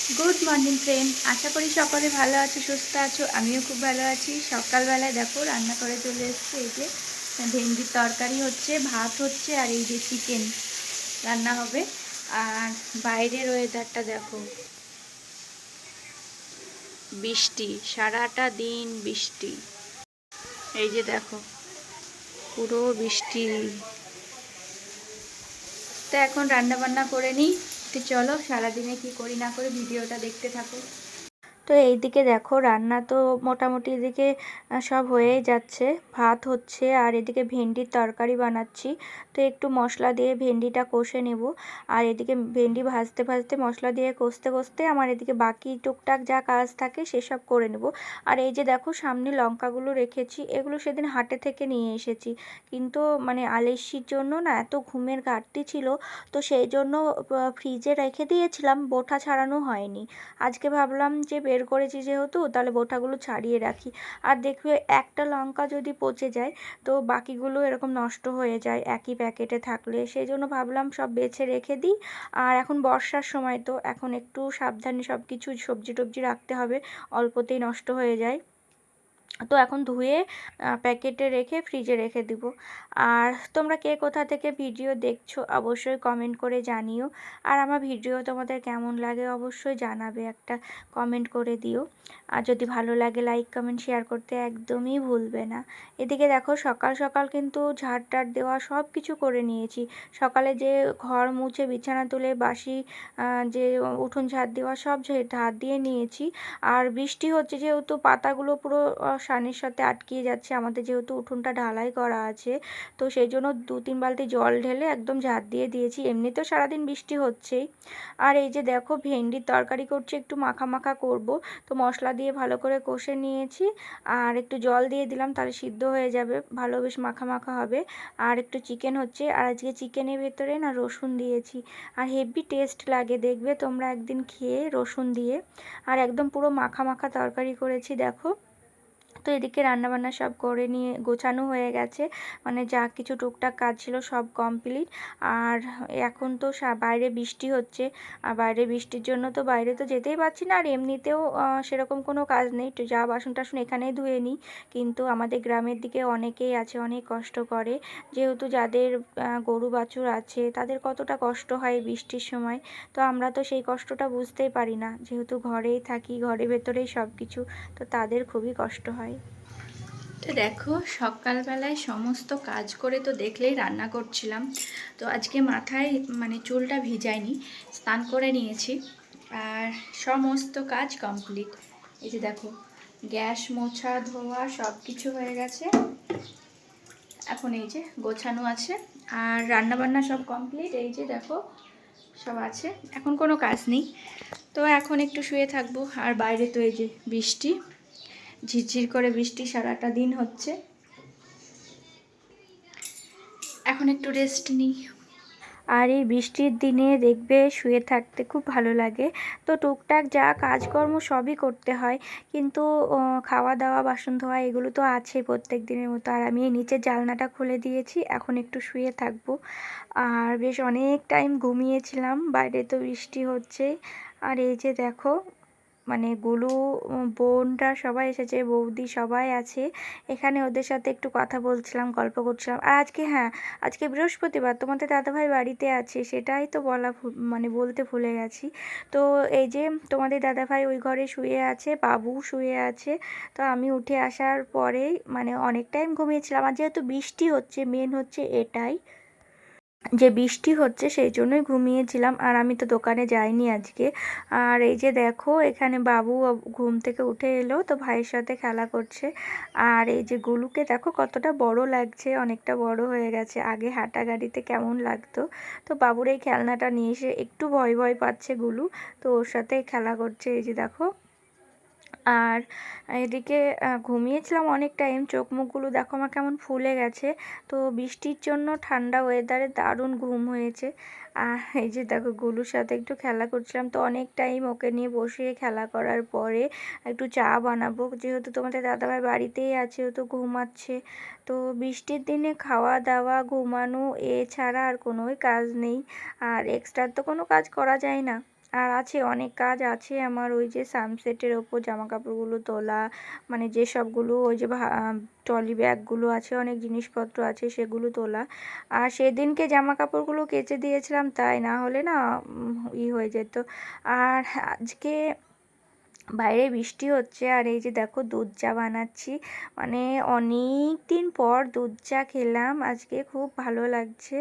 Good morning friend, আশা করি সকলে ভালো আছো, সুস্থ আছো। আমিও খুব ভালো আছি। সকালবেলায় দেখো রান্না করে চলে এসেছে। এই যে ভেন্ডির তরকারি হচ্ছে, ভাত হচ্ছে, আর এই যে চিকেন রান্না হবে। আর বাইরের ওয়েদারটা দেখো, বৃষ্টি, সারাটা দিন বৃষ্টি। এই যে দেখো পুরো বৃষ্টি। তো এখন রান্না বান্না করে নিই। তো চলো সারাদিনে কি করি না করি ভিডিওটা দেখতে থাকো। তো এইদিকে দেখো রান্না তো মোটামুটি এদিকে সব হয়েই যাচ্ছে। ভাত হচ্ছে আর এদিকে ভেন্ডির তরকারি বানাচ্ছি। তো একটু মশলা দিয়ে ভেন্ডিটা কষে নেব। আর এদিকে ভেন্ডি ভাজতে ভাজতে মশলা দিয়ে কষতে কষতে আমার এদিকে বাকি টুকটাক যা কাজ থাকে সেসব করে নেব। আর এই যে দেখো সামনে লঙ্কাগুলো রেখেছি, এগুলো সেদিন হাটে থেকে নিয়ে এসেছি। কিন্তু মানে আলস্যির জন্য না এত ঘুমের ঘাটতি ছিল, তো সেই জন্য ফ্রিজে রেখে দিয়েছিলাম, বোঁটা ছাড়ানো হয়নি। আজকে ভাবলাম যে বের করেছি যেহেতু তাহলে বোঁটাগুলো ছাড়িয়ে রাখি। আর দেখবে একটা লঙ্কা যদি পচে যায় তো বাকিগুলো এরকম নষ্ট হয়ে যায় একই প্যাকেটে থাকলে, সেই জন্য ভাবলাম সব বেছে রেখে দিই। আর এখন বর্ষার সময়, তো এখন একটু সাবধানে সব কিছু সবজি টবজি রাখতে হবে, অল্পতেই নষ্ট হয়ে যায়। তো এখন ধুয়ে প্যাকেটে রেখে ফ্রিজে রেখে দিব। আর তোমরা কে কোথা থেকে ভিডিও দেখছো অবশ্যই কমেন্ট করে জানিও। আর আমার ভিডিও তোমাদের কেমন লাগে অবশ্যই জানাবে, একটা কমেন্ট করে দিও। আর যদি ভালো লাগে লাইক কমেন্ট শেয়ার করতে একদমই ভুলবে না। এদিকে দেখো সকাল সকাল কিন্তু ঝাড় টাড় দেওয়া সব কিছু করে নিয়েছি। সকালে যে ঘর মুছে বিছানা তুলে বাসি যে উঠোন ঝাড় দেওয়া সব ঝাড় দিয়ে নিয়েছি। আর বৃষ্টি হচ্ছে যেহেতু পাতাগুলো পুরো সানের সাথে আটকিয়ে যাচ্ছে, আমাদের যেহেতু উঠোনটা ঢালাই করা আছে, তো সেই জন্য 2-3 বালতি জল ঢেলে একদম ঝাড় দিয়ে দিয়েছি। এমনিতেও সারাদিন বৃষ্টি হচ্ছেই। আর এই যে দেখো ভেন্ডির তরকারি করছি, একটু মাখা মাখা করব। তো মশলা দিয়ে ভালো করে কষে নিয়েছি, আর একটু জল দিয়ে দিলাম, তাহলে সিদ্ধ হয়ে যাবে, ভালো বেশ মাখা মাখা হবে। আর একটু চিকেন হচ্ছে, আর আজকে চিকেনের ভেতরে না রসুন দিয়েছি, আর হেভি টেস্ট লাগে, দেখবে তোমরা একদিন খেয়ে রসুন দিয়ে। আর একদম পুরো মাখা মাখা তরকারি করেছি দেখো। তো এদিকে রান্নাবান্না সব করে নিয়ে গোছানো হয়ে গেছে, মানে যা কিছু টুকটাক কাজ ছিল সব কমপ্লিট। আর এখন তো বাইরে বৃষ্টি হচ্ছে, আর বাইরে বৃষ্টির জন্য তো বাইরে তো যেতেই পারছি না। আর এমনিতেও সেরকম কোনো কাজ নেই, তো যা বাসন টাসন এখানেই ধুয়ে নিই। কিন্তু আমাদের গ্রামের দিকে অনেকেই আছে অনেক কষ্ট করে, যেহেতু যাদের গরু বাছুর আছে তাদের কতটা কষ্ট হয় বৃষ্টির সময়। তো আমরা তো সেই কষ্টটা বুঝতেই পারি না, যেহেতু ঘরেই থাকি, ঘরের ভেতরেই সব কিছু, তো তাদের খুবই কষ্ট হয়। তো দেখো সকালবেলায় সমস্ত কাজ করে তো দেখলেই রান্না করছিলাম। তো আজকে মাথায় মানে চুলটা ভিজাইনি, স্নান করে নিয়েছি। আর সমস্ত কাজ কমপ্লিট। এই যে দেখো গ্যাস মোছা ধোয়া সব কিছু হয়ে গেছে। এখন এই যে গোছানো আছে, আর রান্নাবান্না সব কমপ্লিট। এই যে দেখো সব আছে, এখন কোনো কাজ নেই। তো এখন একটু শুয়ে থাকবো। আর বাইরে তো এই যে বৃষ্টি, ঝিরঝির করে বৃষ্টি সারাটা দিন হচ্ছে। এখন একটু রেস্ট নিই। আর এই বৃষ্টির দিনে দেখবে শুয়ে থাকতে খুব ভালো লাগে। তো টুকটাক যা কাজকর্ম সবই করতে হয়, কিন্তু খাওয়া দাওয়া বাসন ধোয়া এগুলো তো আছে প্রত্যেক দিনের মতো। আর আমি এই নিচের জানলাটা খুলে দিয়েছি, এখন একটু শুয়ে থাকবো। আর বেশ অনেক টাইম ঘুমিয়েছিলাম, বাইরে তো বৃষ্টি হচ্ছে। আর এই যে দেখো মানে গুলু বোনরা সবাই এসেছে, বৌদি সবাই আছে এখানে, ওদের সাথে একটু কথা বলছিলাম, গল্প করছিলাম। আর আজকে হ্যাঁ, আজকে বৃহস্পতিবার, তোমাদের দাদাভাই বাড়িতে আছে, সেটাই তো বলা মানে বলতে ভুলে গেছি। তো এই যে তোমাদের দাদাভাই ওই ঘরে শুয়ে আছে, বাবু শুয়ে আছে। তো আমি উঠে আসার পরেই মানে অনেক টাইম ঘুমিয়েছিলাম। আর যেহেতু বৃষ্টি হচ্ছে, মেন হচ্ছে এটাই যে বৃষ্টি হচ্ছে, সেই জন্যই ঘুমিয়েছিলাম। আর আমি তো দোকানে যাইনি আজকে। আর এই যে দেখো এখানে বাবু ঘুম থেকে উঠে এলো, তো ভাইয়ের সাথে খেলা করছে। আর এই যে গুলুকে দেখো কতটা বড় লাগছে, অনেকটা বড় হয়ে গেছে, আগে হাঁটা গাড়িতে কেমন লাগতো। তো বাবুর এই খেলনাটা নিয়ে এসে একটু ভয় ভয় পাচ্ছে গুলু, তো ওর সাথে খেলা করছে। এই যে দেখো, আর এদিকে ঘুমিয়েছিলাম অনেক টাইম, চোখ মুখগুলো দেখো আমার কেমন ফুলে গেছে। তো বৃষ্টির জন্য ঠান্ডা ওয়েদারে দারুণ ঘুম হয়েছে। আর এই যে দেখো গুলুর সাথে একটু খেলা করছিলাম, তো অনেক টাইম ওকে নিয়ে বসিয়ে খেলা করার পরে একটু চা বানাবো, যেহেতু তোমাদের দাদাভাই বাড়িতেই আছে, ও তো ঘুমাচ্ছে। তো বৃষ্টির দিনে খাওয়া দাওয়া ঘুমানো এছাড়া আর কোনোই কাজ নেই, আর এক্সট্রা তো কোনো কাজ করা যায় না। আর আছে অনেক কাজ আছে আমার, ওই যে সানসেটের ওপর জামা কাপড়গুলো তোলা, মানে যেসবগুলো ওই যে ট্রলি ব্যাগগুলো আছে, অনেক জিনিসপত্র আছে সেগুলো তোলা। আর সেদিনকে জামা কাপড়গুলো কেচে দিয়েছিলাম, তাই না হলে না হয়ে যেত। আর আজকে বাইরে বৃষ্টি হচ্ছে, আর এই যে দেখো দুধ চা বানাচ্ছি, মানে অনেক দিন পর দুধ চা খেলাম আজকে, খুব ভালো লাগছে।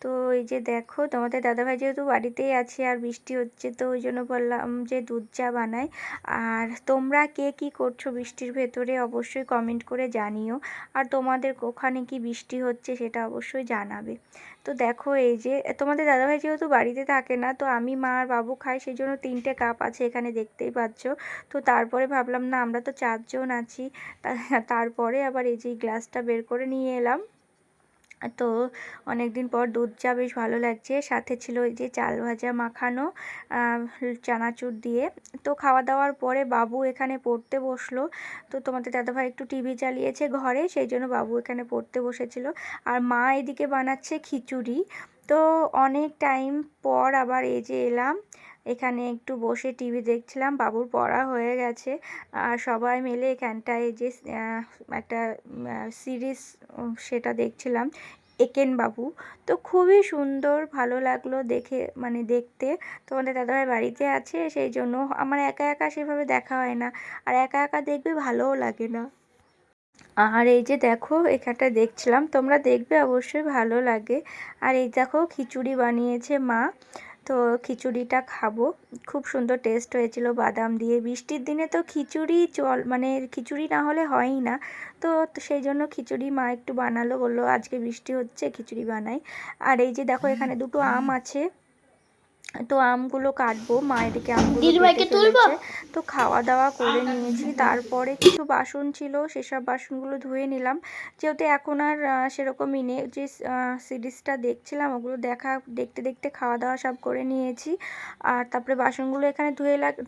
তো এই যে দেখো তোমাদের দাদাভাই যেহেতু বাড়িতেই আছে আর বৃষ্টি হচ্ছে, তো ওই জন্য বললাম যে দুধ চা বানাই। আর তোমরা কে কী করছো বৃষ্টির ভেতরে অবশ্যই কমেন্ট করে জানিও, আর তোমাদের ওখানে কি বৃষ্টি হচ্ছে সেটা অবশ্যই জানাবে। তো দেখো এই যে তোমাদের দাদাভাই যেহেতু বাড়িতে থাকে না, তো আমি মা আর বাবু খাই, সেই জন্য 3টে কাপ আছে এখানে দেখতেই পাচ্ছ। তো তারপরে ভাবলাম না আমরা তো 4জন আছি, তারপরে আবার এই যে গ্লাসটা বের করে নিয়ে এলাম। তো অনেক দিন পর দুধ চা বেশ ভালো লাগছে, সাথে ছিল ওই যে চাল ভাজা মাখানো চানাচুর দিয়ে। তো খাওয়া দাওয়ার পরে বাবু এখানে পড়তে বসলো। তো তোমাদের দাদাভাই একটু টিভি চালিয়েছে ঘরে, সেই জন্য বাবু এখানে পড়তে বসেছিল। আর মা এদিকে বানাচ্ছে খিচুড়ি। তো অনেক টাইম পর আবার এই যে এলাম, এখানে একটু বসে টিভি দেখছিলাম, বাবুর পড়া হয়ে গেছে। আর সবাই মিলে এখানটায় যে একটা সিরিজ সেটা দেখছিলাম, একেন বাবু। তো খুবই সুন্দর, ভালো লাগলো দেখে, মানে দেখতে। তোমাদের দাদাভাই বাড়িতে আছে, সেই জন্য আমার একা একা সেভাবে দেখা হয় না, আর একা একা দেখবে ভালোও লাগে না। আর এই যে দেখো এখানটা দেখছিলাম, তোমরা দেখবে অবশ্যই ভালো লাগে। আর এই দেখো খিচুড়ি বানিয়েছে মা, তো খিচুড়িটা খাবো, খুব সুন্দর টেস্ট হয়েছিল বাদাম দিয়ে। বৃষ্টির দিনে তো খিচুড়ি মানে খিচুড়ি না হলে হয়ই না। তো সেই জন্য খিচুড়ি মা একটু বানালো, বললো আজকে বৃষ্টি হচ্ছে খিচুড়ি বানাই। আর এই যে দেখো এখানে দুটো আম আছে, তো আমগুলো কাটবো, মা এদিকে আমগুলো কেটে ফেলেছে। তো খাওয়া দাওয়া করে নিয়েছি, তারপরে কিছু বাসন ছিল, সেসব বাসনগুলো ধুয়ে নিলাম। যেহেতু এখন আর সেরকমই নেই, যে সিরিজটা দেখছিলাম ওগুলো দেখতে দেখতে খাওয়া দাওয়া সব করে নিয়েছি। আর তারপরে বাসনগুলো এখানে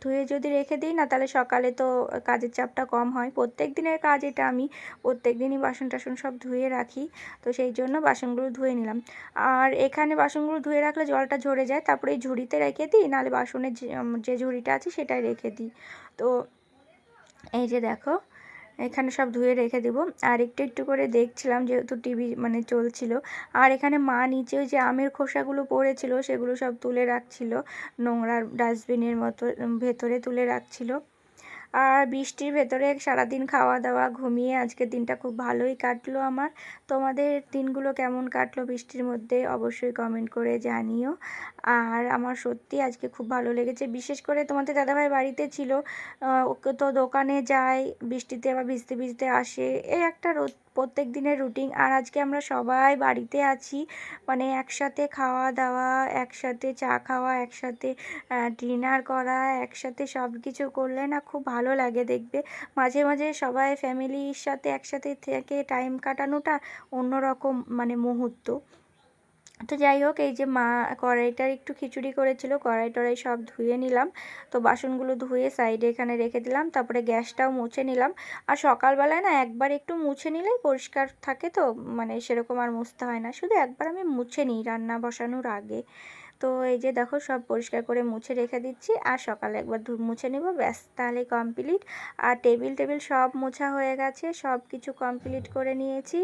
ধুয়ে যদি রেখে দিই না, তাহলে সকালে তো কাজের চাপটা কম হয়। প্রত্যেক দিনের কাজ এটা, আমি প্রত্যেক দিনই বাসন টাসন সব ধুয়ে রাখি, তো সেই জন্য বাসনগুলো ধুয়ে নিলাম। আর এখানে বাসনগুলো ধুয়ে রাখলে জলটা ঝরে যায়, তারপরে এই ঝুড়িতে রেখে দিই, নাহলে বাসনের যে ঝুড়িটা আছে সেটাই রেখে দিই। তো এই যে দেখো এখানে সব ধুয়ে রেখে দেবো। আর একটু একটু করে দেখছিলাম যেহেতু টিভি মানে চলছিল। আর এখানে মা নিচে ওই যে আমের খোসাগুলো পড়েছিল সেগুলো সব তুলে রাখছিল, নোংরার ডাস্টবিনের মতো ভেতরে তুলে রাখছিল। আর বৃষ্টির ভেতরে সারাদিন খাওয়া দাওয়া ঘুমিয়ে আজকের দিনটা খুব ভালোই কাটলো আমার। তোমাদের দিনগুলো কেমন কাটলো বৃষ্টির মধ্যে অবশ্যই কমেন্ট করে জানিও। আর আমার সত্যি আজকে খুব ভালো লেগেছে, বিশেষ করে তোমাদের দাদাভাই বাড়িতে ছিল, ওকে তো দোকানে যায় বৃষ্টিতে, আবার ভিজতে ভিজতে আসে, এই একটা প্রত্যেক দিনের রুটিন। আর আজকে আমরা সবাই বাড়িতে আছি, মানে একসাথে খাওয়া দাওয়া, একসাথে চা খাওয়া, একসাথে ডিনার করা, একসাথে সব কিছু করলে না খুব ভালো লাগে দেখবে। মাঝে মাঝে সবাই ফ্যামিলির সাথে একসাথে থেকে টাইম কাটানোটা অন্যরকম মানে মুহূর্ত। তো যাই হোক, এই যে মা কড়াইটার একটু খিচুড়ি করেছিল, কড়াই টড়াই সব ধুয়ে নিলাম। তো বাসনগুলো ধুয়ে সাইডে এখানে রেখে দিলাম, তারপরে গ্যাসটাও মুছে নিলাম। আর সকালবেলায় না একবার একটু মুছে নিলেই পরিষ্কার থাকে, তো মানে সেরকম আর মুছতে হয় না, শুধু একবার আমি মুছে নিই রান্না বসানোর আগে। তো এই যে দেখো সব পরিষ্কার করে মুছে রেখে দিচ্ছি, আর সকালে একবার মুছে নেব, ব্যাস তাহলে কমপ্লিট। আর টেবিল সব মোছা হয়ে গেছে, সব কিছু কমপ্লিট করে নিয়েছি।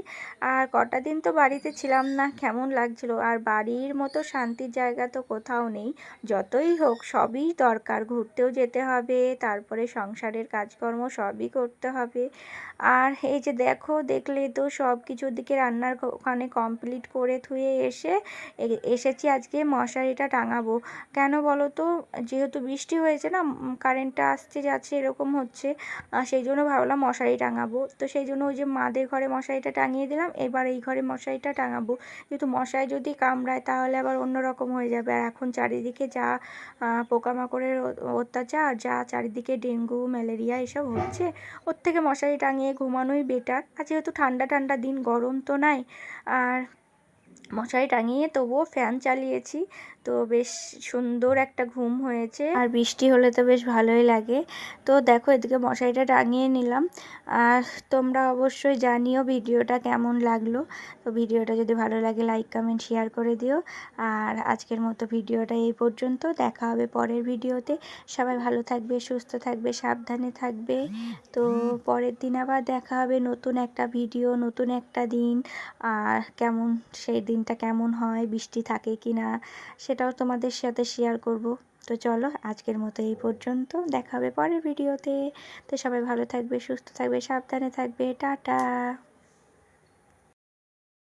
আর কটা দিন তো বাড়িতে ছিলাম না, কেমন লাগছিল। আর বাড়ির মতো শান্তির জায়গা তো কোথাও নেই, যতই হোক সবই দরকার, ঘুরতেও যেতে হবে, তারপরে সংসারের কাজকর্ম সবই করতে হবে। আর এই যে দেখলে তো সব কিছুর দিকে রান্নার ওখানে কমপ্লিট করে থুয়ে এসেছি আজকে মশারিটা টাঙাবো। কেন বলো তো, যেহেতু বৃষ্টি হয়েছে না, কারেন্টটা আসছে যাচ্ছে এরকম হচ্ছে, সেই জন্য ভাবলাম মশারি টাঙাবো। তো সেই জন্য ওই যে মাদের ঘরে মশারিটা টাঙিয়ে দিলাম, এবার এই ঘরে মশারিটা টাঙাবো। যেহেতু মশারি যদি কামড়ায় তাহলে আবার অন্যরকম হয়ে যাবে। আর এখন চারিদিকে যা পোকামাকড়ের অত্যাচার, যা চারিদিকে ডেঙ্গু ম্যালেরিয়া এসব হচ্ছে, ওর থেকে মশারি টাঙিয়ে ঘুমানোই বেটার। আর যেহেতু ঠান্ডা ঠান্ডা দিন, গরম তো নাই। আর মশারি টাঙিয়ে তবুও ফ্যান চালিয়েছি, তো বেশ সুন্দর একটা ঘুম হয়েছে। আর বৃষ্টি হলে তো বেশ ভালোই লাগে। তো দেখো এদিকে মশারিটা টাঙিয়ে নিলাম। আর তোমরা অবশ্যই জানিও ভিডিওটা কেমন লাগলো। তো ভিডিওটা যদি ভালো লাগে লাইক কমেন্ট শেয়ার করে দিও। আর আজকের মতো ভিডিওটা এই পর্যন্ত, দেখা হবে পরের ভিডিওতে। সবাই ভালো থাকবে, সুস্থ থাকবে, সাবধানে থাকবে। তো পরের দিন আবার দেখা হবে নতুন একটা ভিডিও, নতুন একটা দিন। আর কেমন সেই দিনটা কেমন হয়, বৃষ্টি থাকে কি না সেটাও তোমাদের সাথে শেয়ার করব। তো চলো আজকের মতো এই পর্যন্ত, দেখা হবে পরের ভিডিওতে। তো সবাই ভালো থাকবে, সুস্থ থাকবে, সাবধানে থাকবে, টাটা।